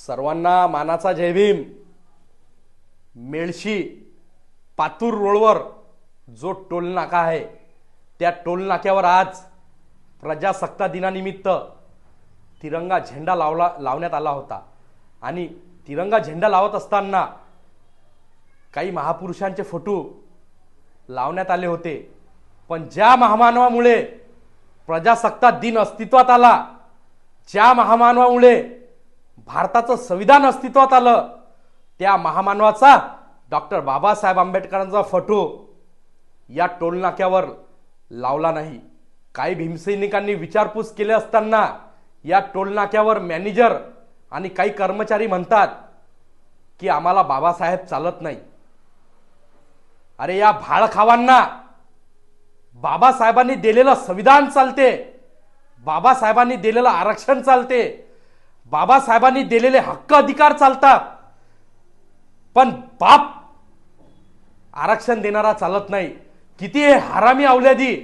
सर्वांना मानाचा जय भीम। मेळशी पातूर रोडवर जो टोल नाका आहे त्या टोल नाक्यावर आज प्रजासत्ताक दिनानिमित्त तिरंगा झेंडा लावण्यात आला होता आणि तिरंगा झेंडा लावत असताना काही महापुरुषांचे फोटो लावण्यात आले होते। पण ज्या महामानवामुळे प्रजासत्ताक दिन अस्तित्वात आला, ज्या महामानवामुळे भारताचं संविधान अस्तित्वात आलं, त्या महामानवाचा डॉक्टर बाबासाहेब आंबेडकरांचा फोटो या टोल नाक्यावर लावला नाही। काही भीमसैनिकांनी विचारपूस केली असताना या टोल नाक्यावर मॅनेजर आणि काही कर्मचारी म्हणतात की आम्हाला बाबासाहेब चालत नाही। अरे या भाळखावांना बाबासाहेबांनी दिलेलं संविधान चालते, बाबासाहेबांनी दिलेलं आरक्षण चालते, बाबासाहेबांनी दिलेले हक्क अधिकार चालतात, पण बाप आरक्षण देणारा चालत नाही। किती हे हरामी अवलादी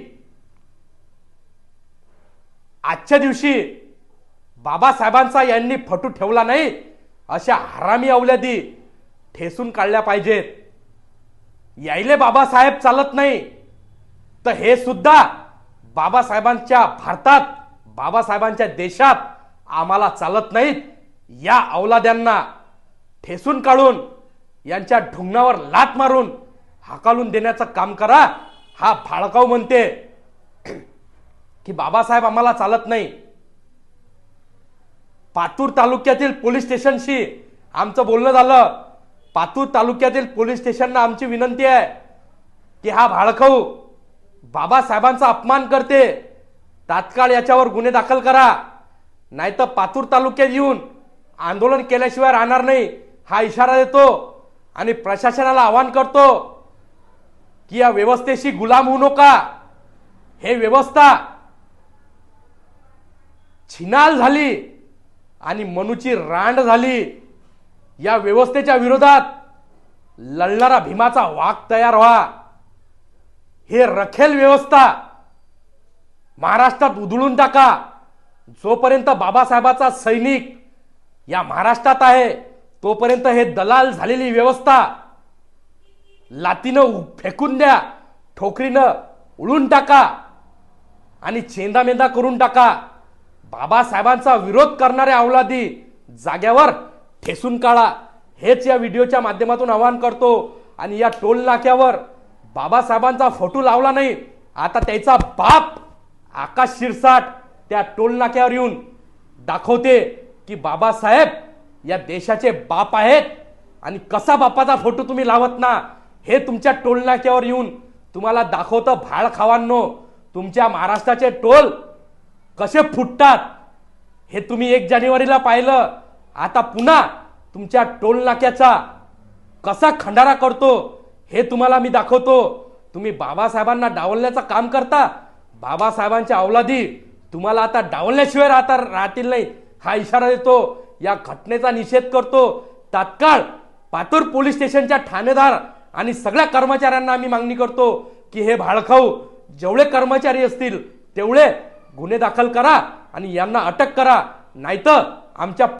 आजच्या दिवशी बाबासाहेबांचा यांनी फोटो ठेवला नाही, अशा हरामी अवलादी ठेसून काढल्या पाहिजेत। यायले बाबासाहेब चालत नाही तर हे सुद्धा बाबासाहेबांच्या भारतात, बाबासाहेबांच्या देशात आम्हाला चालत नाहीत। या अवलाद्यांना ठेसून काढून यांच्या ढुंगणावर लात मारून हाकालून देण्याचं काम करा। हा भाळकाव म्हणते की बाबासाहेब आम्हाला चालत नाही। पातूर तालुक्यातील पोलीस स्टेशनशी आमचं बोलणं झालं। पातूर तालुक्यातील पोलीस स्टेशनला आमची विनंती आहे की हा भाळकाऊ बाबासाहेबांचा अपमान करते, तात्काळ याच्यावर गुन्हे दाखल करा, नाहीतर पातूर तालुक्यात येऊन आंदोलन केल्याशिवाय राहणार नाही हा इशारा देतो आणि प्रशासनाला आवाहन करतो की या व्यवस्थेशी गुलाम होऊ नका। हे व्यवस्था छिनाल झाली आणि मनुची रांड झाली। या व्यवस्थेच्या विरोधात लढणारा भीमाचा वाघ तयार व्हा। हे रखेल व्यवस्था महाराष्ट्रात उधळून टाका। जोपर्यंत बाबासाहेबाचा सैनिक या महाराष्ट्रात आहे तोपर्यंत हे दलाल झालेली व्यवस्था लातीनं फेकून द्या, ठोकरीनं उडून टाका आणि चेंदामेंदा करून टाका। बाबासाहेबांचा विरोध करणाऱ्या अवलादी जाग्यावर ठेसून काढा, हेच या व्हिडिओच्या माध्यमातून आवाहन करतो। आणि या टोल नाक्यावर बाबासाहेबांचा फोटो लावला नाही, आता त्याचा बाप आकाश शिरसाट त्या टोल नाक्यावर येऊन दाखवते की बाबासाहेब या देशाचे बाप आहेत। आणि कसा बापाचा फोटो तुम्ही लावत ना हे तुमच्या टोल नाक्यावर येऊन तुम्हाला दाखवतं। भाळखावांनो, तुमच्या महाराष्ट्राचे टोल कसे फुटतात हे तुम्ही 1 जानेवारीला पाहिलं। आता पुन्हा तुमच्या टोल नाक्याचा कसा खंडारा करतो हे तुम्हाला मी दाखवतो। तुम्ही बाबासाहेबांना डावलण्याचं काम करता, बाबासाहेबांच्या अवलादी तुम्हाला आता डावलण्याशिवाय राहतील नाही हा इशारा देतो। या घटनेचा निषेध करतो। तात्काळ पातूर पोलीस स्टेशनच्या ठाणेदार आणि सगळ्या कर्मचाऱ्यांना आम्ही मागणी करतो की हे भाळखाऊ जेवढे कर्मचारी असतील तेवढे गुन्हे दाखल करा आणि यांना अटक करा, नाहीतर आमच्या